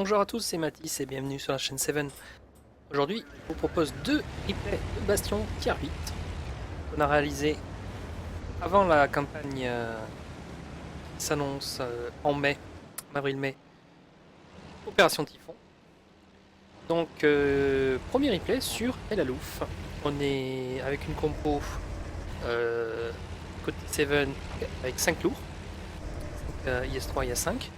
Bonjour à tous, c'est Mathis et bienvenue sur la chaîne 7. Aujourd'hui, je vous propose deux replays de Bastion Tier 8 qu'on a réalisé avant la campagne qui s'annonce en mai, en avril-mai, Opération Typhon. Donc, premier replay sur El Alouf. On est avec une compo côté 7 avec 5 lourds, IS-3, IS-5.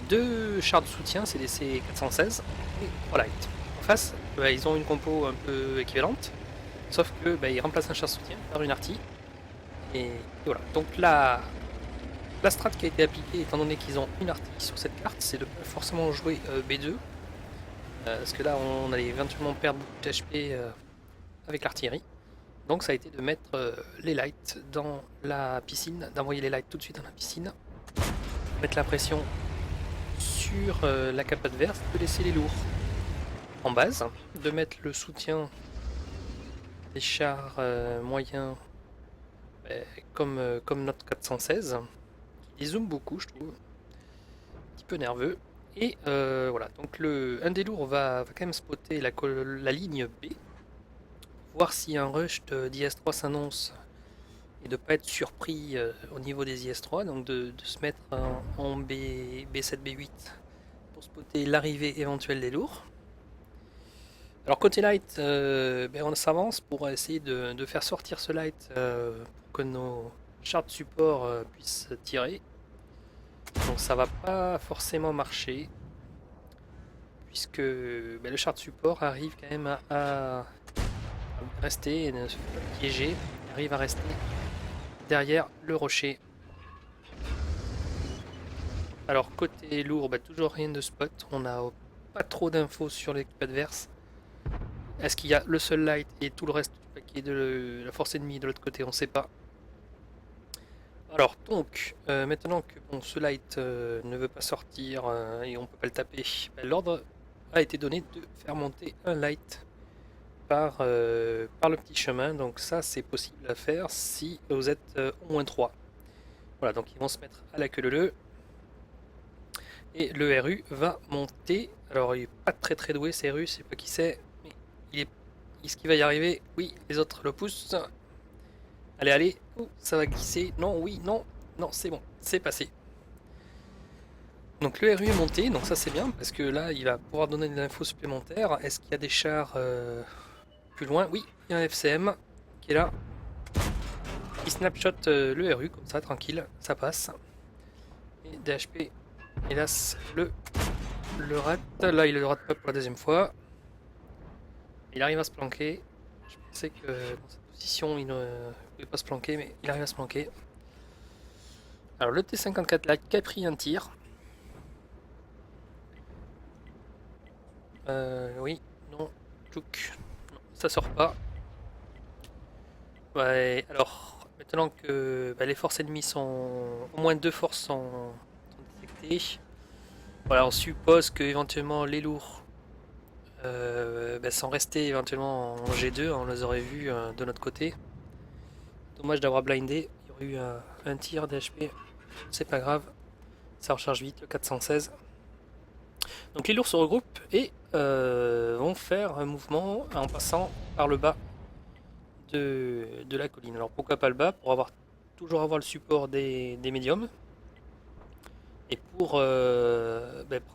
Deux chars de soutien CDC 416 et 3 light. En face, ils ont une compo un peu équivalente, sauf que ils remplacent un char de soutien par une artille. Et voilà. Donc la strat qui a été appliquée, étant donné qu'ils ont une artille sur cette carte, c'est de pas forcément jouer B2, parce que là on allait éventuellement perdre beaucoup de HP avec l'artillerie. Donc ça a été de mettre les lights dans la piscine, d'envoyer les lights tout de suite dans la piscine, mettre la pression sur la cape adverse, de laisser les lourds en base, de mettre le soutien des chars moyens comme notre 416 qui zoome beaucoup, je trouve, un petit peu nerveux. Et voilà, donc un des lourds va quand même spotter la ligne B, voir si un rush d'IS-3 s'annonce et de ne pas être surpris au niveau des IS-3, donc de se mettre en B7, B8 pour spotter l'arrivée éventuelle des lourds. Alors côté light, on s'avance pour essayer de faire sortir ce light pour que nos chars de support puissent tirer. Donc ça va pas forcément marcher, puisque le char de support arrive quand même à rester, et ne se fait pas piéger, il arrive à rester derrière le rocher. Alors côté lourd, toujours rien de spot, on n'a pas trop d'infos sur l'équipe adverse. Est-ce qu'il y a le seul light et tout le reste du paquet de la force ennemie de l'autre côté? On ne sait pas. Alors donc, maintenant que ce light ne veut pas sortir et on ne peut pas le taper, l'ordre a été donné de faire monter un light par le petit chemin. Donc ça c'est possible à faire si vous êtes au moins 3. Voilà, donc ils vont se mettre à la queue leu. Et le RU va monter. Alors il n'est pas très doué, c'est RU, je sais pas qui c'est. Est-ce qu'il va y arriver? Oui, les autres le poussent. Allez, oh, ça va glisser. Non, oui, non, c'est bon, c'est passé. Donc le RU est monté, donc ça c'est bien, parce que là il va pouvoir donner de l'info supplémentaire. Est-ce qu'il y a des chars plus loin? Oui, il y a un FCM qui est là. Il snapshot le RU, comme ça, tranquille, ça passe. Et DHP, hélas, le rate. Là il le rate pas pour la deuxième fois. Il arrive à se planquer. Je pensais que dans cette position il ne pouvait pas se planquer, mais il arrive à se planquer. Alors le T-54 là qui a pris un tir. Oui, non, tchouk. Non, ça sort pas. Ouais, alors maintenant que les forces ennemies sont. Au moins deux forces sont détectées. Voilà, on suppose que éventuellement les lourds sont restés éventuellement en G2, on les aurait vus de notre côté. Dommage d'avoir blindé, il y aurait eu un tir d'HP, c'est pas grave, ça recharge vite le 416. Donc les lourds se regroupent et vont faire un mouvement en passant par le bas de la colline. Alors pourquoi pas le bas? Pour toujours avoir le support des médiums et pour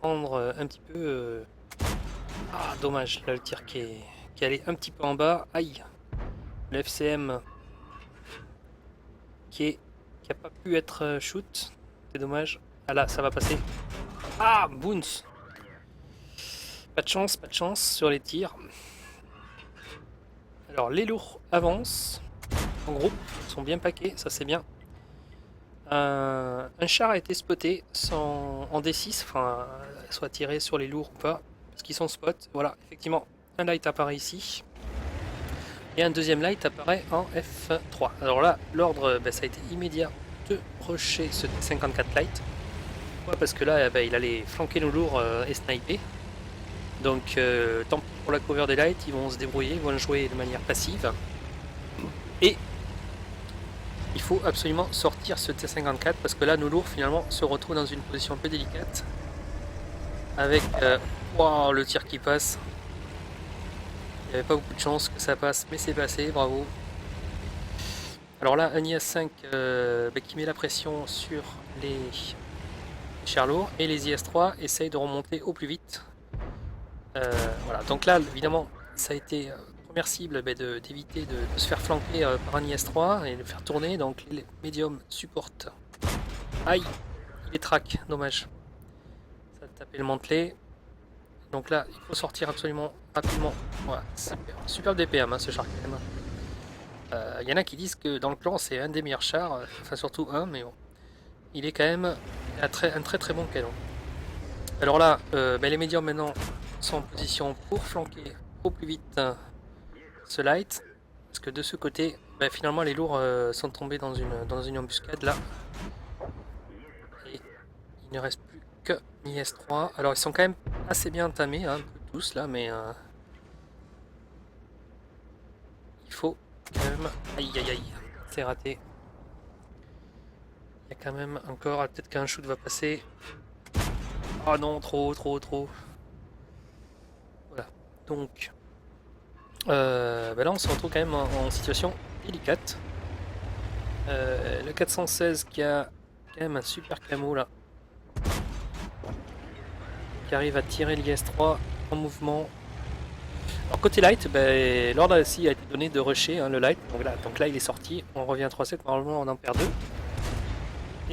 prendre un petit peu... Ah dommage, là le tir qui est allé un petit peu en bas. Aïe, le FCM qui a pas pu être shoot, c'est dommage. Ah là ça va passer. Ah bounce. Pas de chance sur les tirs. Alors les lourds avancent en groupe, sont bien paqués, ça c'est bien. Un char a été spoté en D6, enfin soit tiré sur les lourds ou pas, parce qu'ils sont spot. Voilà, effectivement, un light apparaît ici. Et un deuxième light apparaît en F3. Alors là, l'ordre, ça a été immédiat de rusher ce T-54 light. Pourquoi? Parce que là, il allait flanquer nos lourds et sniper. Donc, tant pis pour la cover des lights, ils vont se débrouiller, ils vont jouer de manière passive. Et il faut absolument sortir ce T-54 parce que là, nos lourds finalement se retrouvent dans une position un peu délicate. avec wow, le tir qui passe. Il n'y avait pas beaucoup de chance que ça passe, mais c'est passé, bravo. Alors là, un IS-5 qui met la pression sur les chars lourds, et les IS-3 essayent de remonter au plus vite. Voilà, donc là, évidemment, ça a été première cible d'éviter de se faire flanquer par un IS-3 et de faire tourner, donc les médiums supportent. Aïe, il est track, dommage. Ça a tapé le mantelet. Donc là, il faut sortir absolument rapidement. Voilà, superbe DPM, hein, ce char quand même. Il y en a qui disent que dans le clan c'est un des meilleurs chars, enfin surtout un, mais bon. Il est quand même un très très bon canon. Alors là, les médiums maintenant sont en position pour flanquer au plus vite ce light. Parce que de ce côté, finalement les lourds sont tombés dans une embuscade là. Et il ne reste plus que l'IS-3. Alors ils sont quand même assez bien entamés, hein, un peu tous là, mais il faut quand même... Aïe aïe aïe, c'est raté. Il y a quand même encore... Peut-être qu'un shoot va passer. Oh non, trop. Voilà. Donc... là on se retrouve quand même en situation délicate. Le 416 qui a quand même un super camo là. Qui arrive à tirer l'IS-3 en mouvement. Alors côté light, l'ordre aussi a été donné de rusher hein, le light. Donc là il est sorti, on revient à 3-7, normalement on en perd 2.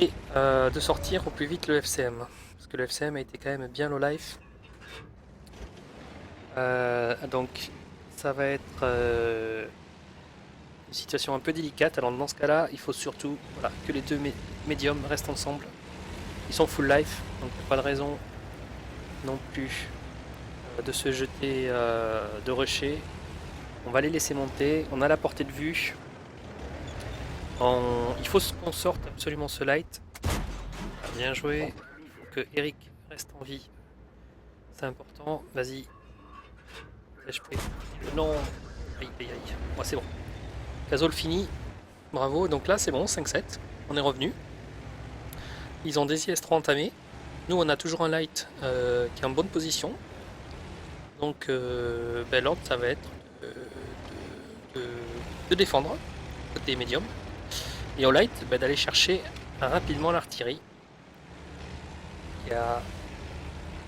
Et de sortir au plus vite le FCM. Parce que le FCM a été quand même bien low life. Donc ça va être une situation un peu délicate. Alors dans ce cas là, il faut surtout que les deux médiums restent ensemble. Ils sont full life, donc pas de raison non plus de se jeter, de rusher. On va les laisser monter, on a la portée de vue. Il faut qu'on sorte absolument ce light. Bien joué, il faut que Eric reste en vie. C'est important, vas-y. HP. Non, aïe aïe aïe. Ouais, c'est bon. Cazol fini, bravo. Donc là c'est bon, 5-7, on est revenu. Ils ont des IS-3 entamés. Nous on a toujours un light qui est en bonne position. Donc l'ordre ça va être de défendre côté médium. Et au light d'aller chercher rapidement l'artillerie.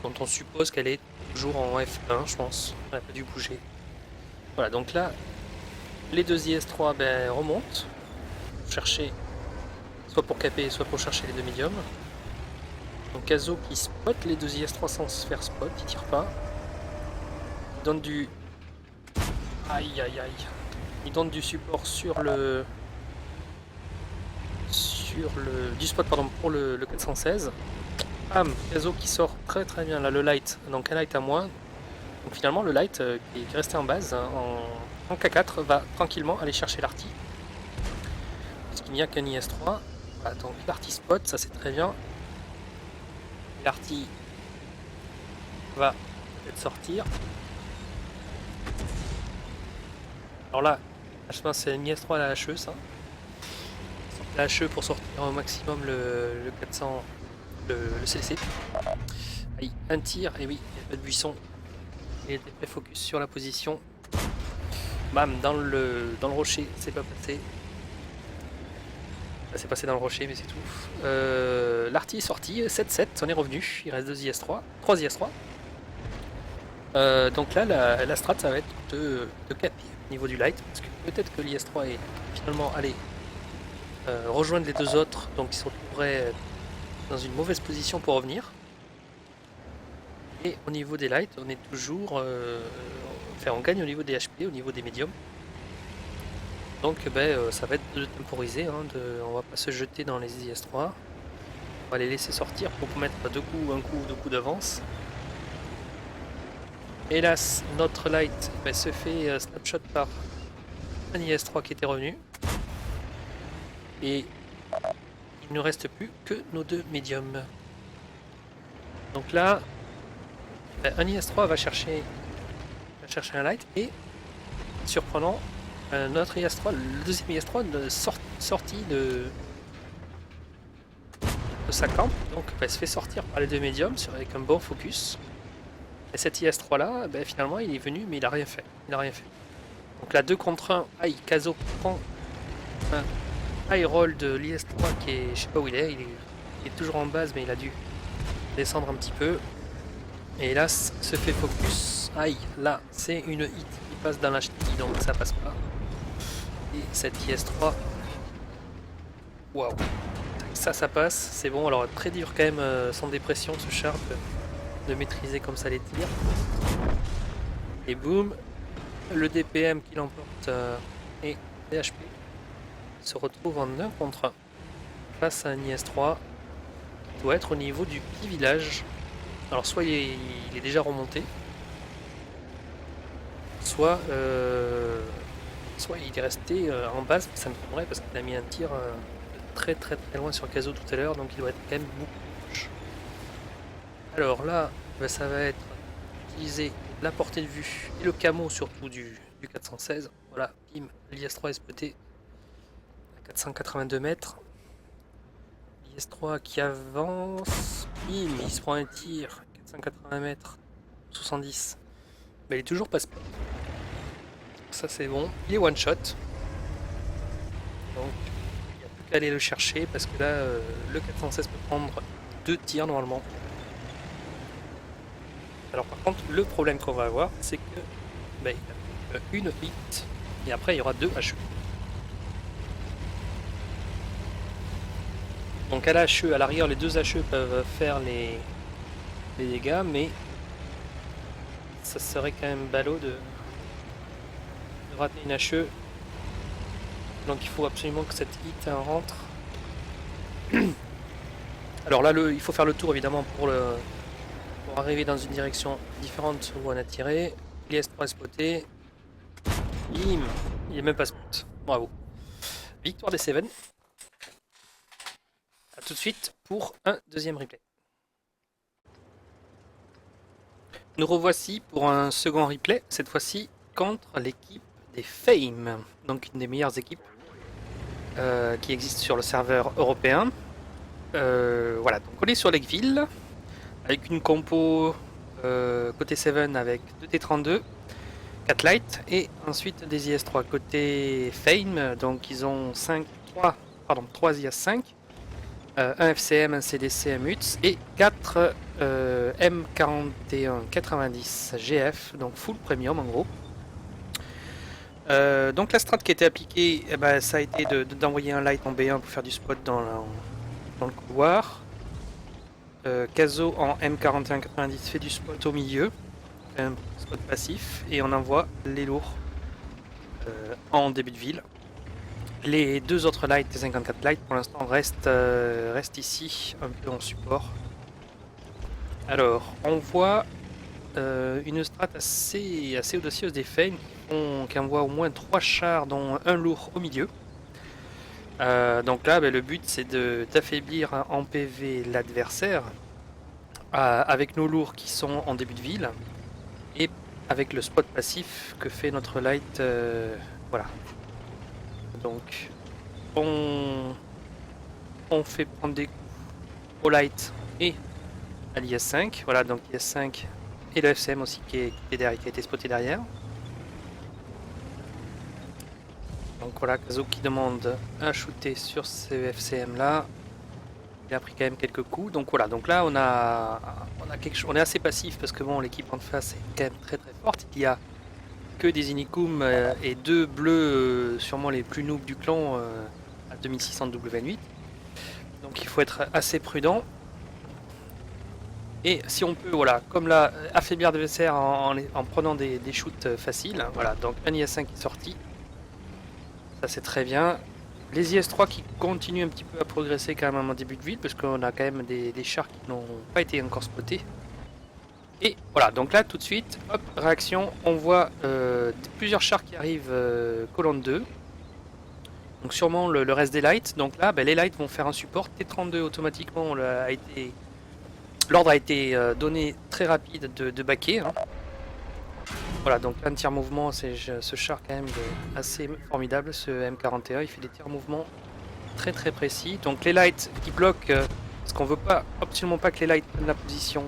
Dont on suppose qu'elle est toujours en F1 je pense. Elle n'a pas dû bouger. Voilà donc là les deux IS-3 remontent. Chercher soit pour caper soit pour chercher les deux médiums. Donc Kazo qui spot les deux IS-3 sans se faire spot, il tire pas. Il donne du... Aïe aïe aïe. Il donne du support du spot pardon, pour le 416. Bam, Kazo qui sort très très bien là le light, donc un light à moins. Donc finalement le light qui est resté en base en K4 va tranquillement aller chercher l'arty. Parce qu'il n'y a qu'un IS-3. Voilà, donc l'arty spot, ça c'est très bien. L'arty va peut-être sortir. Alors là, je pense que c'est une IS-3 à la HE ça. La HE pour sortir au maximum le 400, le CLC. Allez, un tir, et oui, il n'y a pas de buisson. Il était très focus sur la position. Bam, dans le rocher, c'est pas passé. C'est passé dans le rocher, mais c'est tout. L'arty est sorti, 7-7, on est revenu. Il reste 2 IS-3, 3 IS-3. Donc là, la strat, ça va être de caper au niveau du light, parce que peut-être que l'IS-3 est finalement allé rejoindre les deux autres, donc ils se retrouveraient dans une mauvaise position pour revenir. Et au niveau des lights, on est toujours... Enfin, on gagne au niveau des HP, au niveau des médiums. Donc ça va être de temporiser, hein, on va pas se jeter dans les IS-3. On va les laisser sortir pour mettre deux coups d'avance. Hélas, notre light se fait snapshot par un IS-3 qui était revenu. Et il ne reste plus que nos deux médiums. Donc là, un IS-3 va chercher un light et, surprenant, notre IS-3, le deuxième IS-3 sorti sa camp, donc elle se fait sortir par les deux médiums avec un bon focus. Et cet IS-3 là, finalement il est venu mais il a rien fait. Donc là 2 contre 1, aïe, Kazo prend un high roll de l'IS-3 qui est, je sais pas où il est toujours en base mais il a dû descendre un petit peu. Et là se fait focus, aïe, là c'est une hit qui passe dans la ch'ti donc ça passe pas. Et cette IS-3, waouh, ça passe, c'est bon. Alors très dur quand même sans dépression ce Sharp de maîtriser comme ça les tirs. Et boum, le DPM qui l'emporte et PHP se retrouve en 1 contre 1 face à un IS-3 qui doit être au niveau du petit village. Alors soit il est déjà remonté, soit il est resté en base, ça me tomberait parce qu'il a mis un tir très loin sur Kazo tout à l'heure, donc il doit être quand même beaucoup proche. Alors là, ça va être utiliser la portée de vue et le camo surtout du 416. Voilà, bim, l'IS-3 est spoté à 482 mètres. l'IS-3 qui avance, bim, il se prend un tir, 480 mètres, 70. Mais il est toujours pas spoté. Ça c'est bon, il est one shot. Donc il n'y a plus qu'à aller le chercher parce que là le 416 peut prendre 2 tirs normalement. Alors par contre le problème qu'on va avoir c'est que il a une hit et après il y aura 2 HE. Donc à la HE, à l'arrière les 2 HE peuvent faire les dégâts mais ça serait quand même ballot de rater une HE. Donc il faut absolument que cette hit rentre. Alors là il faut faire le tour évidemment pour arriver dans une direction différente où on a tiré. l'IS-3 est spoté. Bim, il est même pas spot. Bravo. Victoire des Seven. A tout de suite pour un deuxième replay. Nous revoici pour un second replay, cette fois-ci contre l'équipe des Fame, donc une des meilleures équipes qui existe sur le serveur européen. Voilà, donc on est sur Lakeville avec une compo côté 7 avec 2 T32, 4 light et ensuite des IS-3 côté Fame. Donc ils ont 3 IS-5, un FCM, un CDC, un MUTS et 4 M4190 GF, donc full premium en gros. Donc la strat qui a été appliquée, ça a été d'envoyer un light en B1 pour faire du spot dans le couloir. Kazo en M4190 fait du spot au milieu, un spot passif, et on envoie les lourds en début de ville. Les 2 autres lights, les 54 lights pour l'instant restent ici, un peu en support. Alors on voit une strat assez audacieuse des Fame qui envoie au moins 3 chars dont un lourd au milieu. Donc là le but c'est d'affaiblir en PV l'adversaire avec nos lourds qui sont en début de ville et avec le spot passif que fait notre light. Voilà, donc on fait prendre des coups au light et à l'IS-5. Voilà, donc l'IS-5 et le FCM aussi qui a été spoté derrière. Donc voilà, Kazo qui demande un shooter sur ce FCM là. Il a pris quand même quelques coups. Donc voilà, donc là on a quelque chose. On est assez passif parce que bon, l'équipe en face est quand même très forte. Il y a que des Inikum et 2 bleus, sûrement les plus noobs du clan à 2600 W8. Donc il faut être assez prudent. Et si on peut, voilà, comme là, affaiblir l'adversaire en prenant des shoots faciles. Voilà, donc un IS-5 qui est sorti. Ça c'est très bien. Les IS-3 qui continuent un petit peu à progresser quand même en début de ville parce qu'on a quand même des chars qui n'ont pas été encore spotés. Et voilà, donc là tout de suite, hop, réaction, on voit plusieurs chars qui arrivent colonne 2. Donc sûrement le reste des lights. Donc là, les lights vont faire un support. T32 automatiquement l'ordre a été donné très rapide de baquer. Hein. Voilà, donc un tir mouvement, c'est ce char quand même assez formidable, ce M41, il fait des tirs mouvement très précis. Donc les lights qui bloquent Parce qu'on veut pas, absolument pas que les lights prennent la position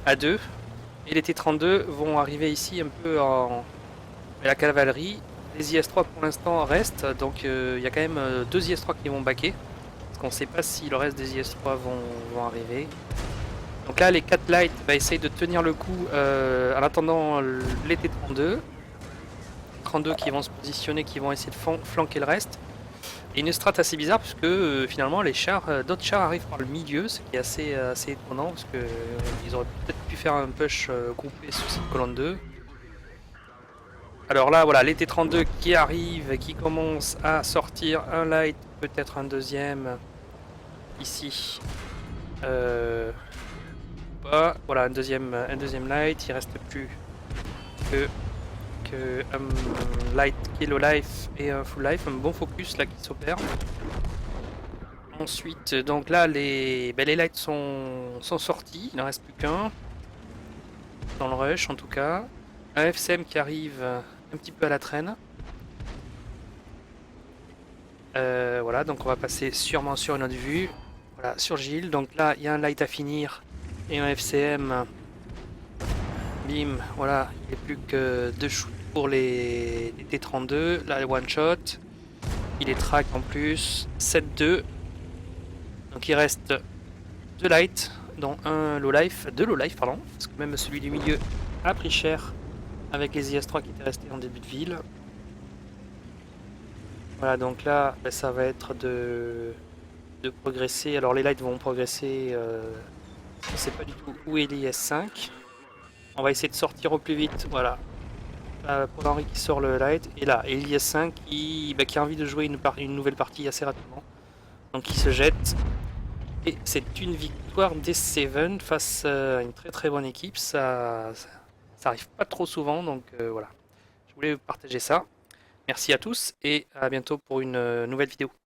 à 2. Et les T-32 vont arriver ici un peu en... la cavalerie. Les IS-3 pour l'instant restent, donc il y a quand même 2 IS-3 qui vont baquer. Parce qu'on ne sait pas si le reste des IS-3 vont arriver. Donc là, les 4 lights essayent de tenir le coup en attendant les T-32. 32 qui vont se positionner, qui vont essayer de flanquer le reste. Et une strat assez bizarre puisque finalement les chars, d'autres chars arrivent par le milieu, ce qui est assez étonnant parce que ils auraient peut-être pu faire un push groupé sur cette colonne 2. Alors là, voilà, les T-32 qui arrivent, qui commencent à sortir un light, peut-être un deuxième ici. Voilà, un deuxième light. Il reste plus que un light kill life et un full life, un bon focus là qui s'opère. Ensuite, donc là, les lights sont sortis, il n'en reste plus qu'un. Dans le rush en tout cas. Un FCM qui arrive un petit peu à la traîne. Voilà, donc on va passer sûrement sur une autre vue. Voilà, sur Gilles. Donc là, il y a un light à finir et un FCM. Bim, voilà, il n'y a plus que 2 shoots pour les T-32. Là, le one shot. Il est track en plus. 7-2. Donc il reste 2 lights, dont un low life, 2 low life, pardon, parce que même celui du milieu a pris cher avec les IS-3 qui étaient restés en début de ville. Voilà, donc là, ça va être de progresser. Alors les lights vont progresser, on ne sait pas du tout où est l'IS-5. On va essayer de sortir au plus vite, voilà. Pour Henri qui sort le light, et là, et l'IS-5 qui a envie de jouer une nouvelle partie assez rapidement. Donc il se jette. Et c'est une victoire des Seven face à une très très bonne équipe. Ça arrive pas trop souvent, donc voilà. Je voulais vous partager ça. Merci à tous et à bientôt pour une nouvelle vidéo.